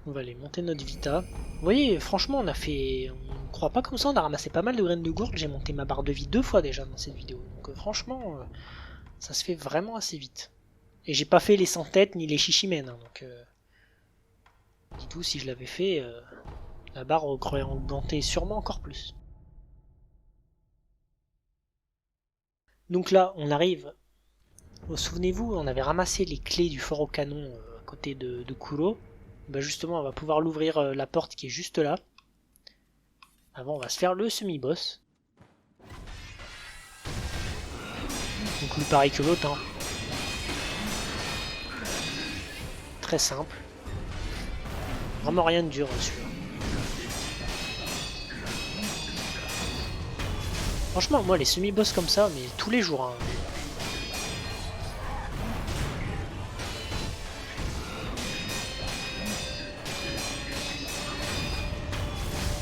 S1: on va aller monter notre vita. Vous voyez, franchement, on ne croit pas comme ça, on a ramassé pas mal de graines de gourde. J'ai monté ma barre de vie 2 fois déjà dans cette vidéo. Donc franchement, ça se fait vraiment assez vite. Et j'ai pas fait les sans-têtes ni les shishimens. Hein, donc, dites-vous, si je l'avais fait, la barre aurait augmenté sûrement encore plus. Donc là, on arrive. Souvenez-vous, on avait ramassé les clés du fort au canon à côté de Kuro. Bah justement, on va pouvoir l'ouvrir la porte qui est juste là. Avant, on va se faire le semi-boss. Donc lui pareil que l'autre. Hein. Très simple. Vraiment rien de dur celui-là. Franchement, moi les semi-boss comme ça, mais tous les jours. Hein.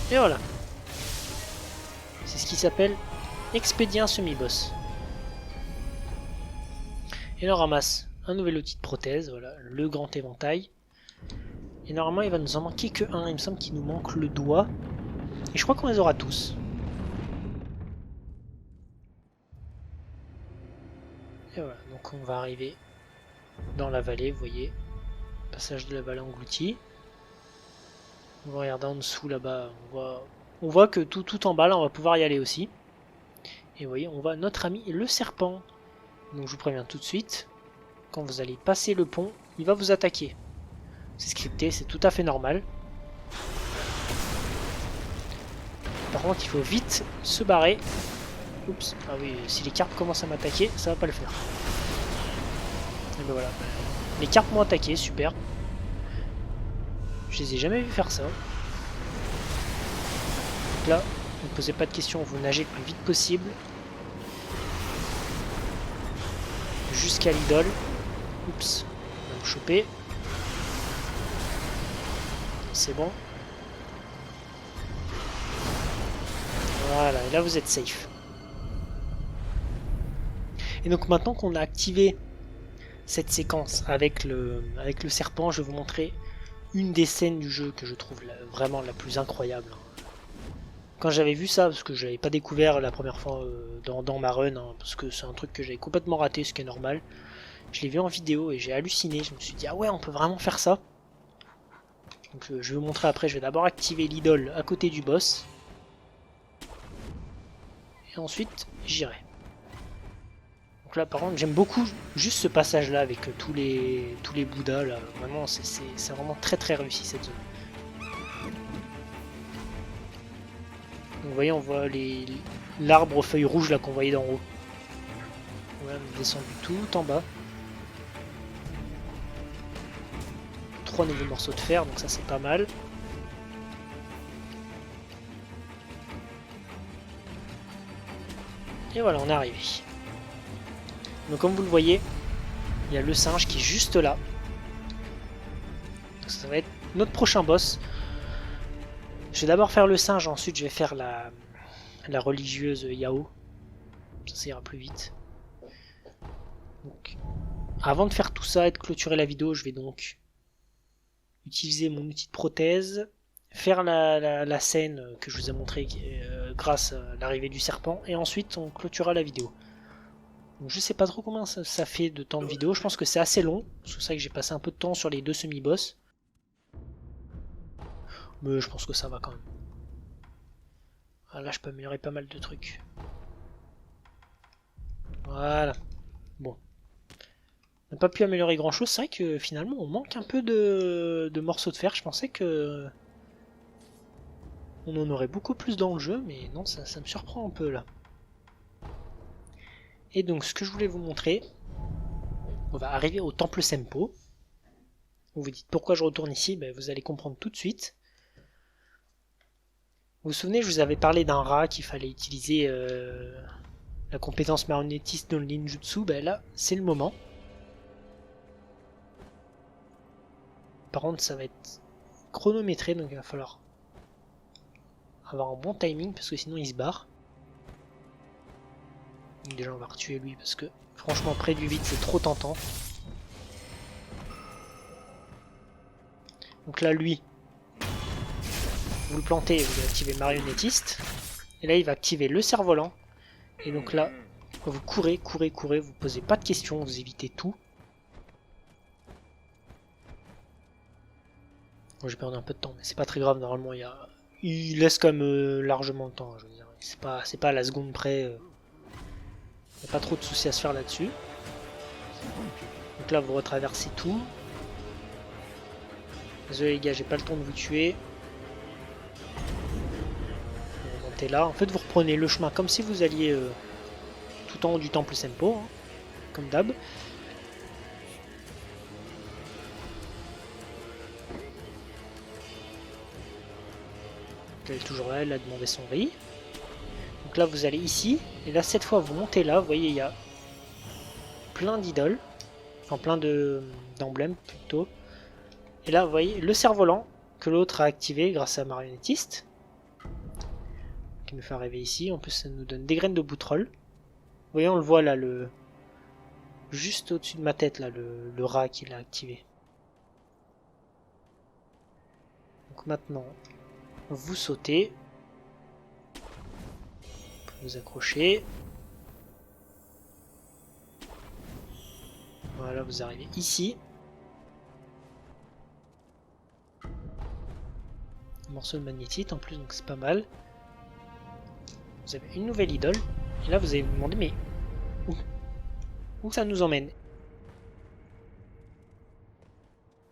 S1: Et voilà. C'est ce qui s'appelle expédient semi-boss. Et là on ramasse un nouvel outil de prothèse, voilà, le grand éventail. Et normalement il va nous en manquer que un, il me semble qu'il nous manque le doigt. Et je crois qu'on les aura tous. Et voilà, donc on va arriver dans la vallée, vous voyez. Passage de la vallée engloutie. On va regarder en dessous là-bas, on voit que tout en bas là on va pouvoir y aller aussi. Et vous voyez, on voit notre ami le serpent. Donc je vous préviens tout de suite, quand vous allez passer le pont, il va vous attaquer. C'est scripté, c'est tout à fait normal. Par contre il faut vite se barrer. Oups, ah oui, si les carpes commencent à m'attaquer, ça va pas le faire. Et ben voilà, les carpes m'ont attaqué, super. Je les ai jamais vu faire ça. Donc là, ne posez pas de questions, vous nagez le plus vite possible. Jusqu'à l'idole. Oups, on va me choper. C'est bon. Voilà, et là vous êtes safe. Et donc maintenant qu'on a activé cette séquence avec le serpent, je vais vous montrer une des scènes du jeu que je trouve vraiment la plus incroyable. Quand j'avais vu ça, parce que je l'avais pas découvert la première fois dans ma run, hein, parce que c'est un truc que j'avais complètement raté, ce qui est normal. Je l'ai vu en vidéo et j'ai halluciné, je me suis dit ah ouais on peut vraiment faire ça. Donc je vais vous montrer après, je vais d'abord activer l'idole à côté du boss. Et ensuite j'irai. Donc là par contre j'aime beaucoup juste ce passage là avec tous les bouddhas là, vraiment c'est vraiment très réussi cette zone. Donc vous voyez on voit l'arbre aux feuilles rouges là qu'on voyait d'en haut. Ouais, on est descendu tout en bas. 3 nouveaux morceaux de fer, donc ça c'est pas mal. Et voilà, on est arrivé. Donc comme vous le voyez, il y a le singe qui est juste là. Donc ça va être notre prochain boss. Je vais d'abord faire le singe, ensuite je vais faire la religieuse Yao. Ça ira plus vite. Donc, avant de faire tout ça et de clôturer la vidéo, je vais donc utiliser mon outil de prothèse, faire la scène que je vous ai montrée grâce à l'arrivée du serpent, et ensuite on clôturera la vidéo. Donc, je sais pas trop combien ça fait de temps de vidéo, je pense que c'est assez long, c'est pour ça que j'ai passé un peu de temps sur les 2 semi-boss. Mais je pense que ça va quand même. Ah, là je peux améliorer pas mal de trucs. Voilà. Bon. On n'a pas pu améliorer grand chose, c'est vrai que finalement on manque un peu de morceaux de fer, je pensais que on en aurait beaucoup plus dans le jeu, mais non, ça me surprend un peu là. Et donc ce que je voulais vous montrer, on va arriver au temple Sempo. Vous vous dites pourquoi je retourne ici, ben, vous allez comprendre tout de suite. Vous vous souvenez, je vous avais parlé d'un rat qu'il fallait utiliser la compétence marionnettiste dans le ninjutsu, ben là c'est le moment. Par contre ça va être chronométré, donc il va falloir avoir un bon timing parce que sinon il se barre. Donc déjà on va retuer lui parce que franchement près du vide c'est trop tentant. Donc là lui, vous le plantez, vous activez marionnettiste. Et là il va activer le cerf-volant. Et donc là, vous courez, vous posez pas de questions, vous évitez tout. Bon, j'ai perdu un peu de temps, mais c'est pas très grave, normalement il laisse quand même largement le temps, je veux dire. C'est pas à la seconde près. Il n'y a pas trop de soucis à se faire là-dessus. Donc là vous retraversez tout. Désolé les gars, j'ai pas le temps de vous tuer. Vous remontez là. En fait vous reprenez le chemin comme si vous alliez tout en haut du temple Sempo, hein, comme d'hab. Elle est toujours là, elle a demandé son riz. Donc là vous allez ici, et là cette fois vous montez là, vous voyez il y a plein d'idoles, enfin plein d'emblèmes plutôt. Et là vous voyez le cerf-volant que l'autre a activé grâce à marionnettiste, qui nous fait arriver ici. En plus ça nous donne des graines de boutrole. Vous voyez on le voit là, juste au-dessus de ma tête là, le rat qu'il a activé. Donc maintenant vous sautez, vous accrochez, voilà vous arrivez ici, un morceau de magnétite en plus donc c'est pas mal. Vous avez une nouvelle idole et là vous allez vous demander mais où ça nous emmène.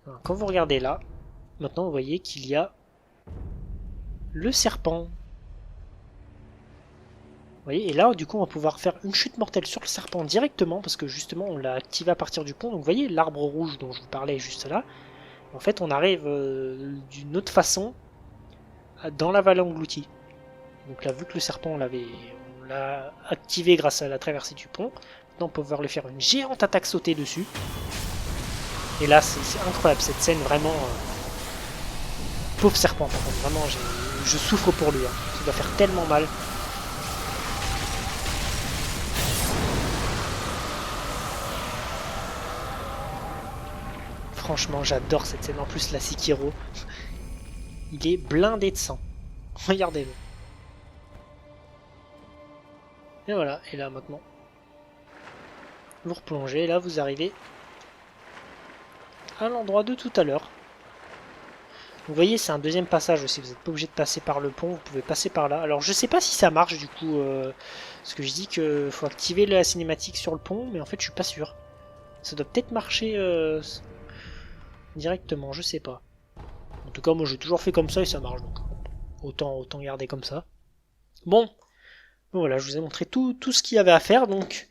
S1: Alors, quand vous regardez là, maintenant vous voyez qu'il y a le serpent. Vous voyez, et là du coup on va pouvoir faire une chute mortelle sur le serpent directement parce que justement on l'a activé à partir du pont. Donc vous voyez l'arbre rouge dont je vous parlais juste là. En fait on arrive d'une autre façon dans la vallée engloutie. Donc là vu que le serpent on l'a activé grâce à la traversée du pont, maintenant on peut pouvoir lui faire une géante attaque sautée dessus. Et là c'est incroyable cette scène vraiment. Pauvre serpent par contre, vraiment je souffre pour lui, hein. Ça doit faire tellement mal. Franchement, j'adore cette scène. En plus, la Sekiro, il est blindé de sang. Regardez-le. Et voilà, et là maintenant, vous replongez, et là vous arrivez à l'endroit de tout à l'heure. Vous voyez, c'est un deuxième passage aussi, vous n'êtes pas obligé de passer par le pont, vous pouvez passer par là. Alors je sais pas si ça marche du coup, parce que je dis qu'il faut activer la cinématique sur le pont, mais en fait je suis pas sûr. Ça doit peut-être marcher directement, je sais pas. En tout cas moi j'ai toujours fait comme ça et ça marche, donc autant garder comme ça. Bon, Bon, voilà, je vous ai montré tout ce qu'il y avait à faire, donc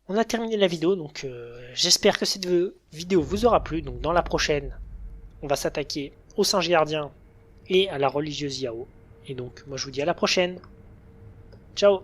S1: on a terminé la vidéo, donc j'espère que cette vidéo vous aura plu. Donc dans la prochaine, on va s'attaquer au singe gardien et à la religieuse Yao. Et donc moi je vous dis à la prochaine. Ciao.